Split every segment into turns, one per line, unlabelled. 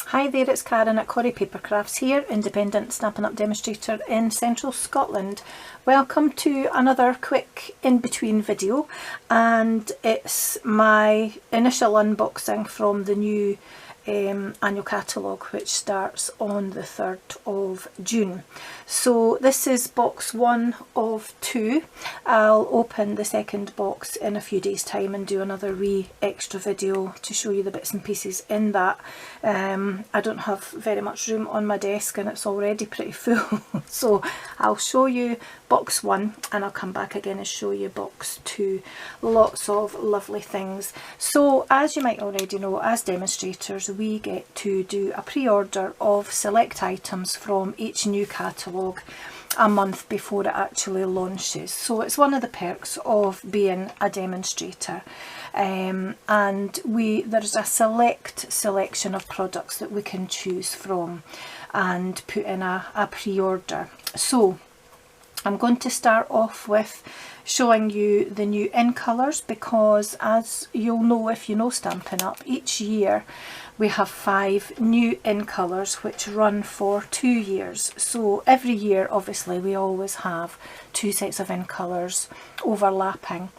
Hi there, it's Karen at Corrie Paper Crafts here, independent Stampin' Up demonstrator in central Scotland. Welcome to another quick in-between video, and it's my initial unboxing from the new annual catalogue, which starts on the 3rd of June. So this is box 1 of 2. I'll open the second box in a few days time and do another wee extra video to show you the bits and pieces in that. I don't have very much room on my desk and it's already pretty full, so I'll show you box 1 and I'll come back again and show you box 2. Lots of lovely things. So as you might already know, as demonstrators we get to do a pre-order of select items from each new catalogue a month before it actually launches. So it's one of the perks of being a demonstrator. And there's a selection of products that we can choose from and put in a pre-order. So I'm going to start off with showing you the new in colours, because as you'll know if you know Stampin' Up, each year we have 5 new in colours which run for 2 years. So every year obviously we always have 2 sets of in colours overlapping,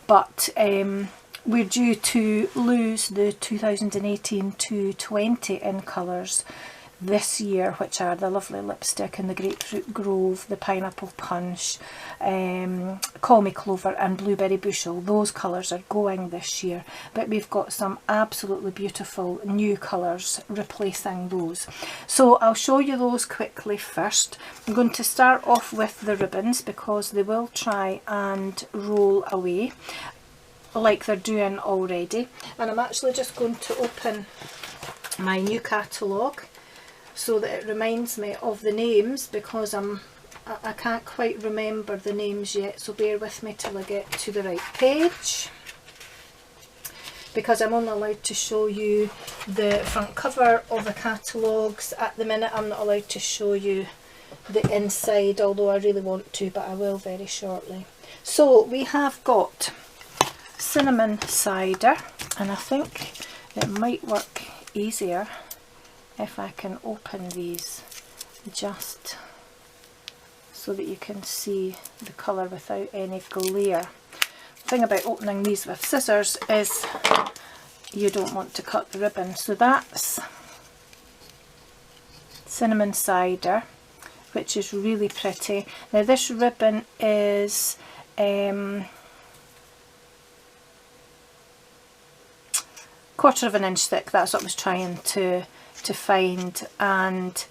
but we're due to lose the 2018-20 in colours this year, which are the lovely lipstick and the grapefruit grove, the pineapple punch, call me clover and blueberry bushel. Those colours are going this year, but we've got some absolutely beautiful new colours replacing those. So I'll show you those quickly first. I'm going to start off with the ribbons because they will try and roll away like they're doing already, and I'm actually just going to open my new catalogue so that it reminds me of the names, because I can't quite remember the names yet, so bear with me till I get to the right page, because I'm only allowed to show you the front cover of the catalogues at the minute. I'm not allowed to show you the inside, although I really want to, but I will very shortly. So we have got cinnamon cider, and I think it might work easier if I can open these just so that you can see the colour without any glare. The thing about opening these with scissors is you don't want to cut the ribbon. So that's cinnamon cider, which is really pretty. Now this ribbon is quarter of an inch thick. That's what I was trying to find, and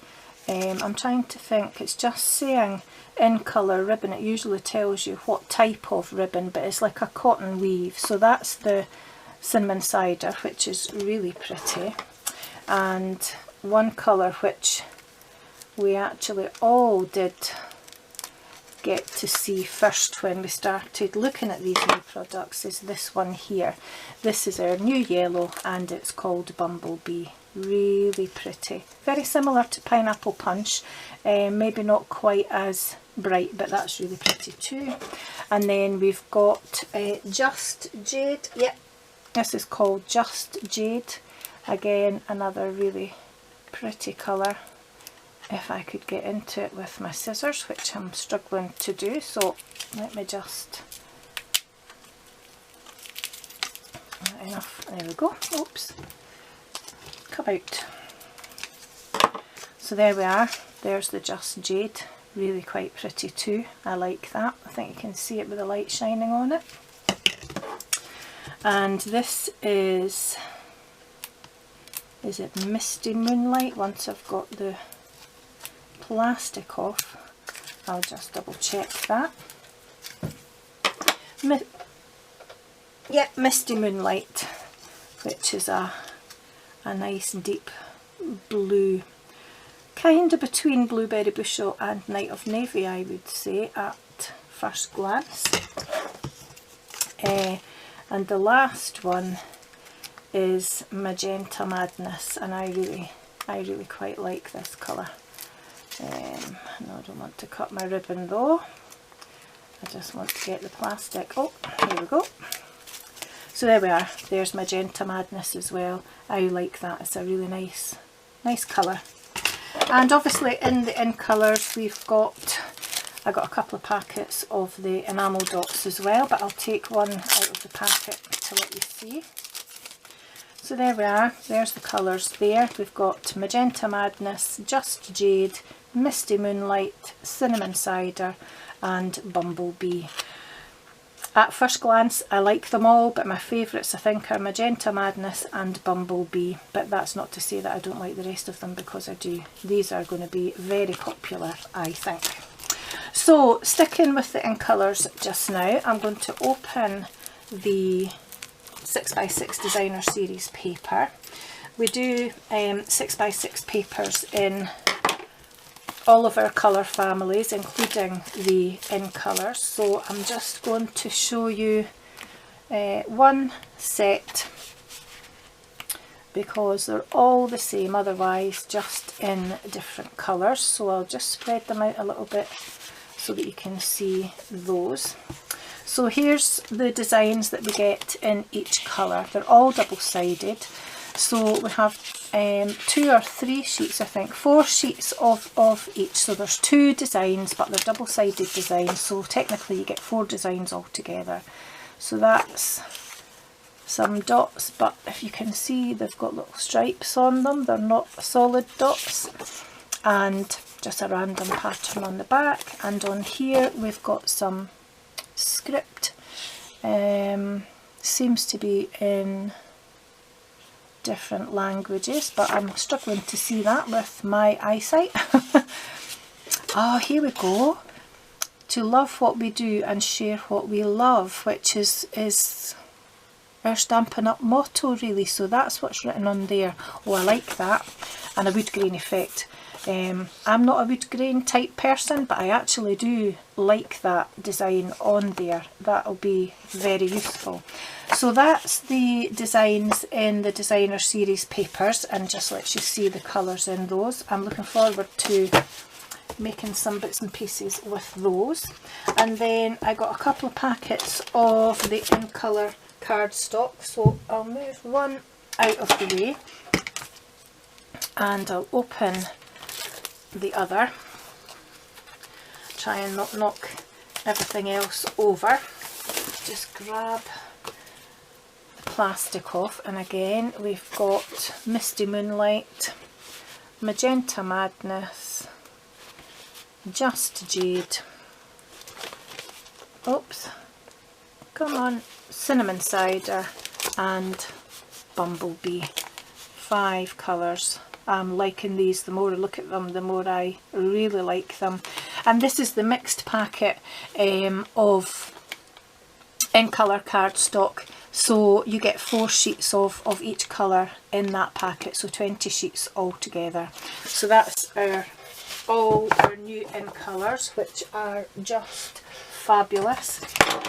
I'm trying to think, it's just saying in colour ribbon. It usually tells you what type of ribbon, but it's like a cotton weave. So that's the cinnamon cider, which is really pretty, and one colour which we actually all did get to see first when we started looking at these new products is this one here. This is our new yellow and it's called Bumblebee. Really pretty, very similar to pineapple punch, maybe not quite as bright, but that's really pretty too. And then we've got Just Jade. Yep, this is called Just Jade. Again, another really pretty colour. If I could get into it with my scissors, which I'm struggling to do, so let me just, enough, there we go, oops, come out. So there we are, there's the Just Jade, really quite pretty too. I like that. I think you can see it with the light shining on it. And this is it Misty Moonlight? Once I've got the plastic off, I'll just double check that. Misty Moonlight, which is a nice deep blue, kind of between Blueberry Bushel and Night of Navy, I would say at first glance. And the last one is Magenta Madness, and I really quite like this colour. No, I don't want to cut my ribbon though. I just want to get the plastic. Oh, here we go. So there we are. There's Magenta Madness as well. I like that. It's a really nice nice colour. And obviously in the in colours I got a couple of packets of the enamel dots as well, but I'll take one out of the packet to let you see. So there we are, there's the colours there. We've got Magenta Madness, Just Jade, Misty Moonlight, Cinnamon Cider and Bumblebee. At first glance I like them all, but my favourites I think are Magenta Madness and Bumblebee, but that's not to say that I don't like the rest of them, because I do. These are going to be very popular, I think. So sticking with the in colours just now, I'm going to open the 6x6 Designer Series paper. We do 6x6 papers in all of our colour families, including the in colours. So I'm just going to show you one set, because they're all the same otherwise, just in different colours. So I'll just spread them out a little bit so that you can see those. So here's the designs that we get in each colour. They're all double-sided. So we have 2 or 3 sheets, I think, 4 sheets of each. So there's 2 designs, but they're double-sided designs. So technically you get 4 designs altogether. So that's some dots, but if you can see, they've got little stripes on them. They're not solid dots. And just a random pattern on the back. And on here we've got some script. Seems to be in different languages, but I'm struggling to see that with my eyesight. Oh, here we go. To love what we do and share what we love, which is our Stampin' Up motto really. So that's what's written on there. Oh, I like that. And a wood grain effect. I'm not a wood grain type person, but I actually do like that design on there. That'll be very useful. So that's the designs in the Designer Series papers, and just lets you see the colours in those. I'm looking forward to making some bits and pieces with those. And then I got a couple of packets of the in colour cardstock, so I'll move one out of the way and I'll open the other, try and not knock everything else over. Just grab the plastic off, and again we've got Misty Moonlight, Magenta Madness, Just Jade, oops, come on, Cinnamon Cider and Bumblebee. 5 colours. I'm liking these. The more I look at them, the more I really like them. And this is the mixed packet of in colour cardstock. So you get 4 sheets of each colour in that packet, so 20 sheets altogether. So that's all our new in colours, which are just fabulous.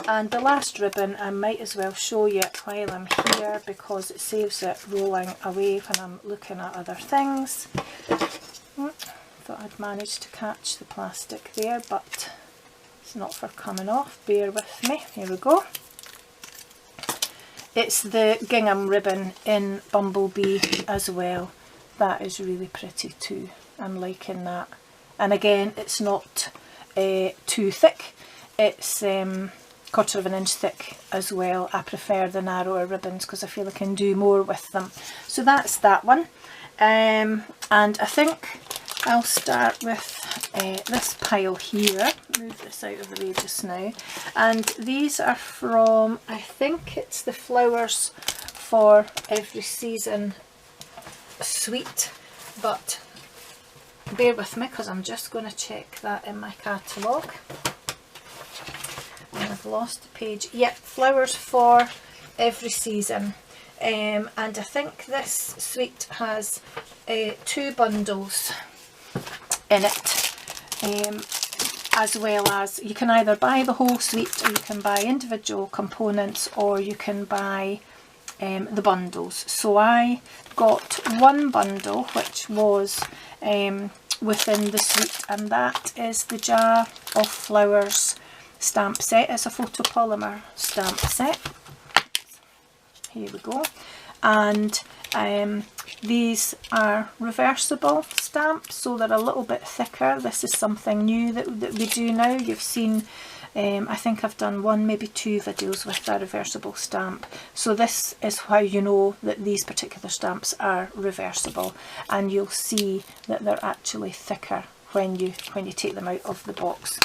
And the last ribbon, I might as well show you it while I'm here, because it saves it rolling away when I'm looking at other things. Thought I'd managed to catch the plastic there, but it's not for coming off. Bear with me. Here we go. It's the gingham ribbon in Bumblebee as well. That is really pretty too. I'm liking that. And again, it's not too thick. It's 1/4 of an inch thick as well. I prefer the narrower ribbons because I feel I can do more with them. So that's that one. And I think I'll start with this pile here. Move this out of the way just now. And these are from, I think it's the Flowers for Every Season suite, but bear with me because I'm just going to check that in my catalogue. And I've lost the page. Yep, Flowers for Every Season. And I think this suite has 2 bundles in it, as well as you can either buy the whole suite, or you can buy individual components, or you can buy the bundles. So I got one bundle which was within the suite, and that is the Jar of Flowers stamp set. It's a photopolymer stamp set. Here we go. and these are reversible stamps, so they're a little bit thicker. This is something new that we do now. You've seen, I think I've done one, maybe two videos with a reversible stamp. So this is how you know that these particular stamps are reversible, and you'll see that they're actually thicker when you take them out of the box.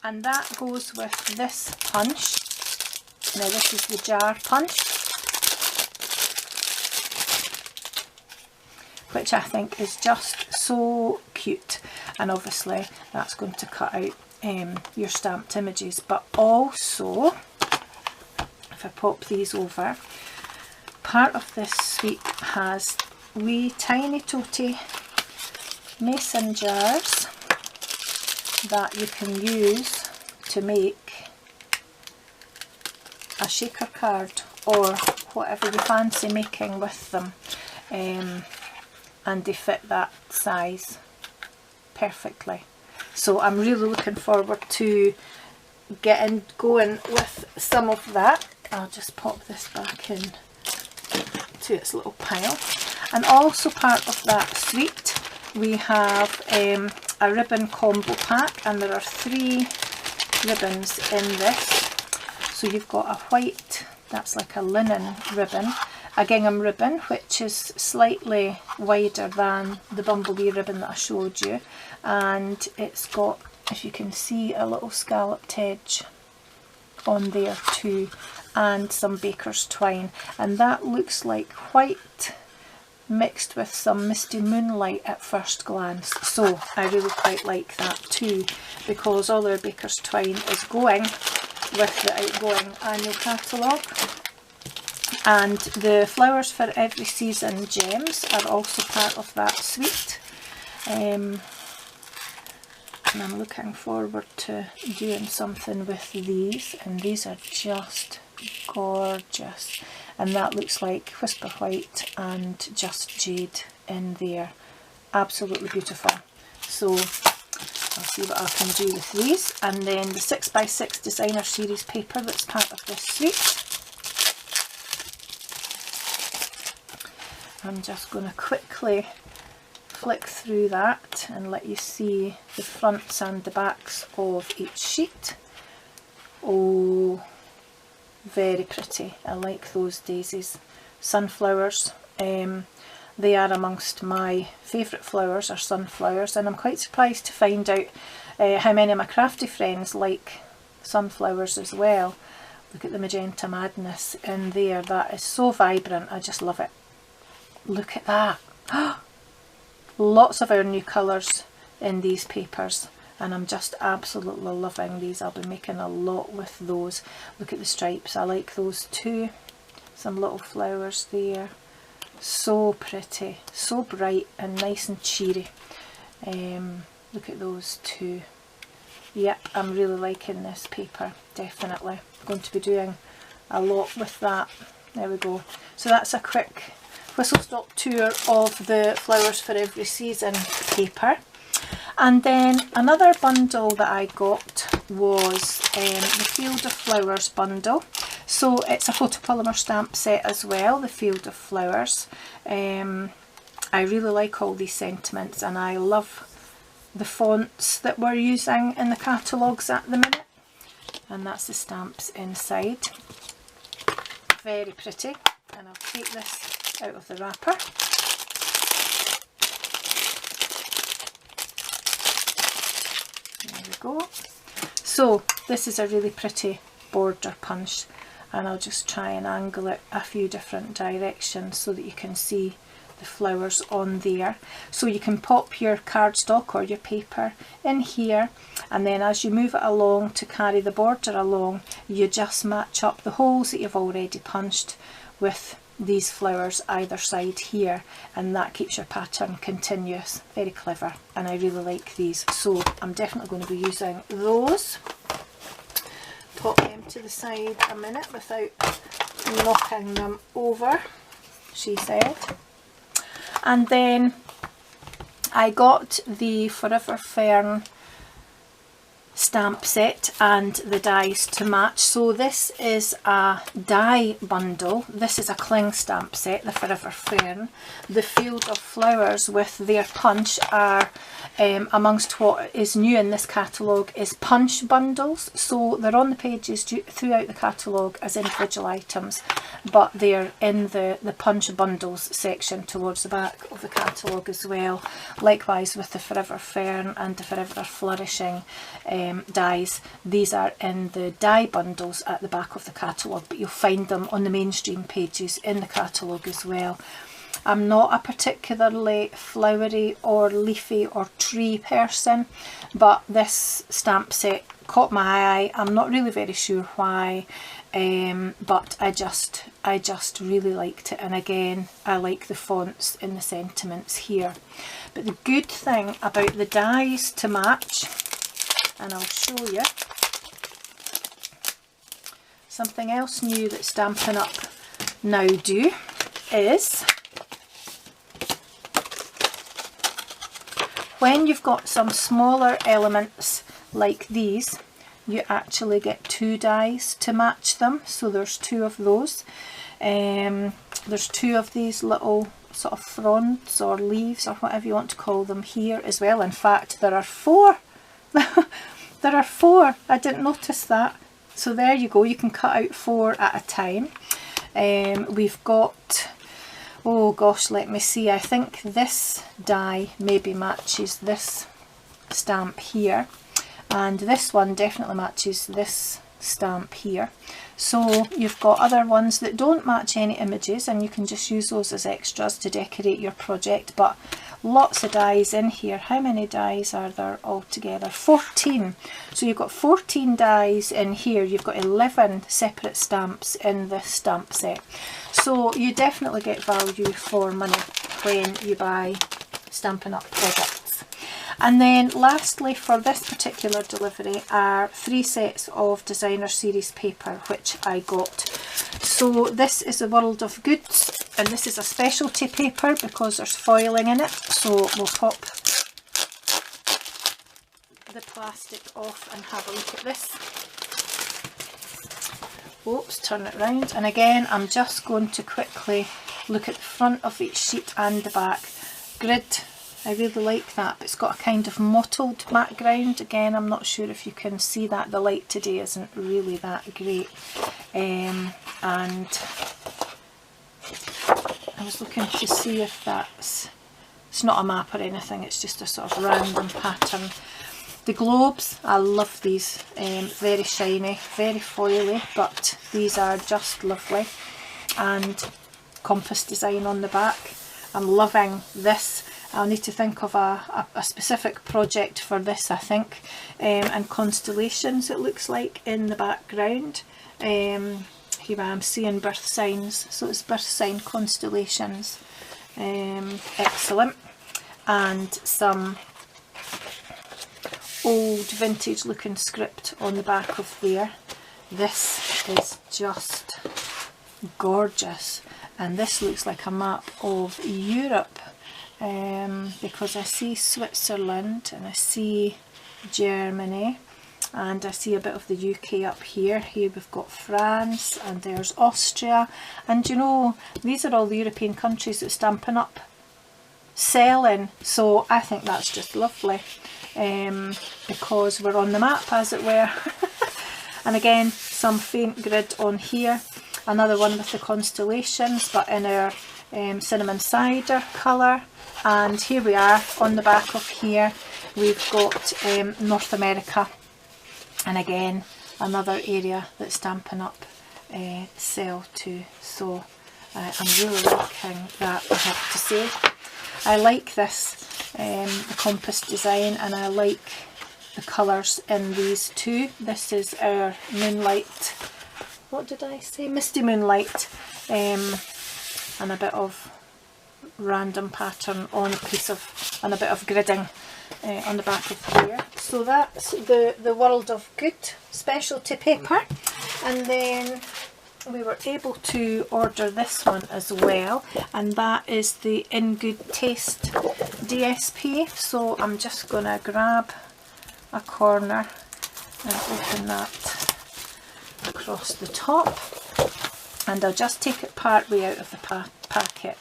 And that goes with this punch. Now this is the jar punch, which I think is just so cute, and obviously that's going to cut out your stamped images. But also, if I pop these over, part of this suite has wee tiny toty mason jars that you can use to make a shaker card or whatever you fancy making with them, and they fit that size perfectly. So I'm really looking forward to getting going with some of that. I'll just pop this back in to its little pile. And also part of that suite we have a ribbon combo pack, and there are 3 ribbons in this. So you've got a white, that's like a linen ribbon, a gingham ribbon which is slightly wider than the bumblebee ribbon that I showed you, and it's got, if you can see, a little scalloped edge on there too, and some baker's twine, and that looks like white mixed with some Misty Moonlight at first glance. So I really quite like that too, because all our baker's twine is going with the outgoing annual catalogue. And the Flowers for Every Season gems are also part of that suite, and I'm looking forward to doing something with these, and these are just gorgeous, and that looks like Whisper White and Just Jade in there. Absolutely beautiful. So I'll see what I can do with these. And then the 6x6 designer series paper that's part of this suite. I'm just going to quickly flick through that and let you see the fronts and the backs of each sheet. Oh, very pretty. I like those daisies. Sunflowers, they are amongst my favourite flowers, are sunflowers, and I'm quite surprised to find out how many of my crafty friends like sunflowers as well. Look at the Magenta Madness in there, that is so vibrant, I just love it. Look at that. Lots of our new colours in these papers, and I'm just absolutely loving these. I'll be making a lot with those. Look at the stripes, I like those too. Some little flowers there. So pretty, so bright and nice and cheery. Look at those too. Yep, I'm really liking this paper, definitely. I'm going to be doing a lot with that. There we go. So that's a quick whistle-stop tour of the Flowers for Every Season paper. And then another bundle that I got was the Field of Flowers bundle. So it's a photopolymer stamp set as well, the Field of Flowers. I really like all these sentiments, and I love the fonts that we're using in the catalogues at the minute. And that's the stamps inside. Very pretty. And I'll take this out of the wrapper. There we go. So this is a really pretty border punch, and I'll just try and angle it a few different directions so that you can see the flowers on there. So you can pop your cardstock or your paper in here, and then as you move it along to carry the border along, you just match up the holes that you've already punched with these flowers either side here, and that keeps your pattern continuous. Very clever, and I really like these, so I'm definitely going to be using those. Pop them to the side a minute without knocking them over, she said. And then I got the Forever Fern stamp set and the dies to match. So this is a die bundle. This is a cling stamp set, the Forever Fern. The Field of Flowers with their punch are amongst what is new in this catalogue is punch bundles. So they're on the pages throughout the catalogue as individual items, but they're in the punch bundles section towards the back of the catalogue as well. Likewise with the Forever Fern and the Forever Flourishing dies. These are in the die bundles at the back of the catalogue, but you'll find them on the mainstream pages in the catalogue as well. I'm not a particularly flowery or leafy or tree person, but this stamp set caught my eye. I'm not really very sure why, but I just really liked it, and again I like the fonts in the sentiments here. But the good thing about the dies to match, and I'll show you, something else new that Stampin' Up now do is, when you've got some smaller elements like these, you actually get 2 dies to match them. So there's 2 of those. There's 2 of these little sort of fronds or leaves or whatever you want to call them here as well. In fact, there are 4. There are 4. I didn't notice that. So there you go. You can cut out 4 at a time. We've got, oh gosh, let me see, I think this die maybe matches this stamp here, and this one definitely matches this stamp here. So you've got other ones that don't match any images, and you can just use those as extras to decorate your project, but lots of dies in here. How many dies are there altogether? 14. So you've got 14 dies in here. You've got 11 separate stamps in this stamp set. So you definitely get value for money when you buy Stampin' Up products. And then lastly, for this particular delivery are 3 sets of designer series paper which I got. So this is the World of Goods, and this is a specialty paper because there's foiling in it. So we'll pop the plastic off and have a look at this. Oops, turn it round, and again I'm just going to quickly look at the front of each sheet and the back. Grid, I really like that, but it's got a kind of mottled background. Again, I'm not sure if you can see that, the light today isn't really that great. And I was looking to see if it's not a map or anything, it's just a sort of random pattern. The globes, I love these, very shiny, very foily, but these are just lovely. And compass design on the back. I'm loving this. I'll need to think of a specific project for this, I think. And constellations, it looks like, in the background. Here I am seeing birth signs, so it's birth sign constellations. Excellent. And some old vintage looking script on the back of there. This is just gorgeous, and this looks like a map of Europe, because I see Switzerland and I see Germany and I see a bit of the UK up here. Here we've got France and there's Austria, and you know, these are all the European countries that Stampin' Up sell in, so I think that's just lovely, because we're on the map, as it were. And again, some faint grid on here, another one with the constellations but in our cinnamon cider colour. And here we are on the back of here, we've got North America, and again another area that Stampin' Up sell to. So I'm really liking that, I have to say. I like this, the compass design, and I like the colours in these too. This is our Moonlight, what did I say? Misty Moonlight, and a bit of random pattern on a piece of, and a bit of gridding on the back of here. So that's the World of Good specialty paper. And then we were able to order this one as well, and that is the In Good Taste DSP. So I'm just gonna grab a corner and open that across the top, and I'll just take it part way out of the packet.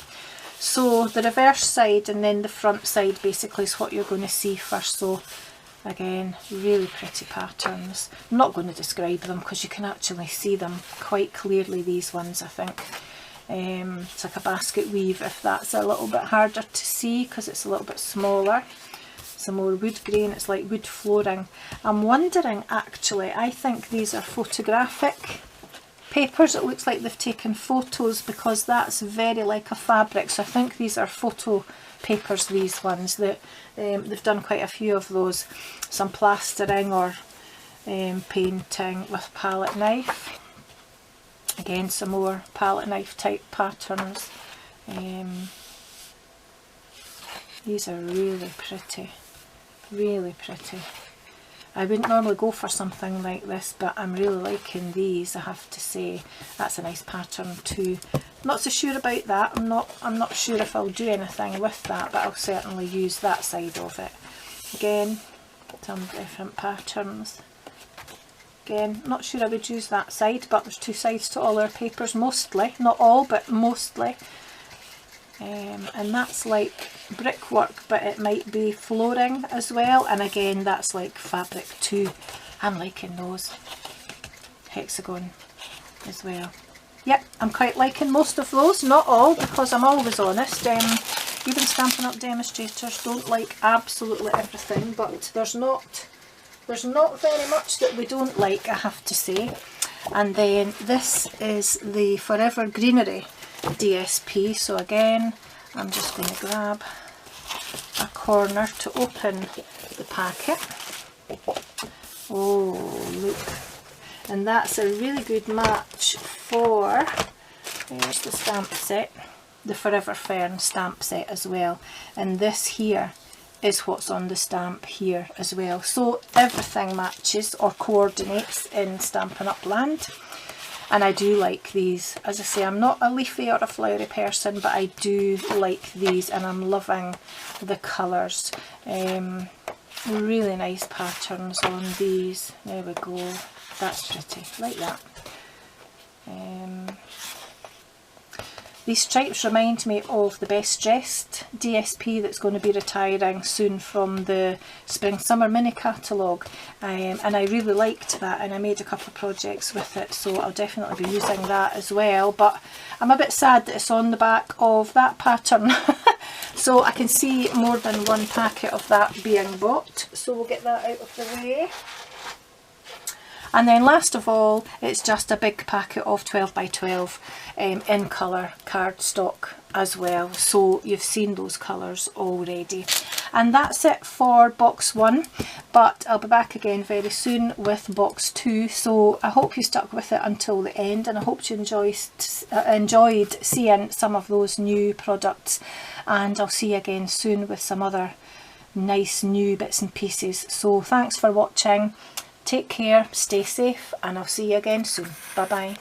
So the reverse side and then the front side basically is what you're going to see first. So again, really pretty patterns. I'm not going to describe them because you can actually see them quite clearly, these ones, I think. It's like a basket weave, if that's a little bit harder to see because it's a little bit smaller. Some more wood grain, it's like wood flooring. I'm wondering, actually, I think these are photographic papers. It looks like they've taken photos because that's very like a fabric. So I think these are photo papers, these ones. That they've done quite a few of those. Some plastering or painting with palette knife. Again, some more palette knife type patterns. These are really pretty. Really pretty. I wouldn't normally go for something like this, but I'm really liking these, I have to say. That's a nice pattern too. I'm not so sure about that. I'm not sure if I'll do anything with that, but I'll certainly use that side of it. Again, some different patterns. Again, not sure I would use that side, but there's two sides to all our papers, mostly. Not all, but mostly. And that's like brickwork, but it might be flooring as well, and again that's like fabric too. I'm liking those. Hexagon as well. Yep, I'm quite liking most of those, not all, because I'm always honest. Even Stampin' Up demonstrators don't like absolutely everything, but there's not very much that we don't like, I have to say. And then this is the Forever Greenery DSP, so again I'm just going to grab a corner to open the packet. Oh, look, and that's a really good match for, there's the stamp set, the Forever Fern stamp set as well, and this here is what's on the stamp here as well. So everything matches or coordinates in Stampin' Up land. And I do like these. As I say, I'm not a leafy or a flowery person, but I do like these, and I'm loving the colours. Really nice patterns on these. There we go. That's pretty. Like that. These stripes remind me of the Best Dressed DSP that's going to be retiring soon from the Spring Summer mini catalogue, and I really liked that, and I made a couple of projects with it, so I'll definitely be using that as well. But I'm a bit sad that it's on the back of that pattern so I can see more than one packet of that being bought, so we'll get that out of the way. And then last of all, it's just a big packet of 12 by 12 in colour cardstock as well. So you've seen those colours already. And that's it for box 1, but I'll be back again very soon with box 2. So I hope you stuck with it until the end, and I hope you enjoyed seeing some of those new products. And I'll see you again soon with some other nice new bits and pieces. So thanks for watching. Take care, stay safe, and I'll see you again soon. Bye bye.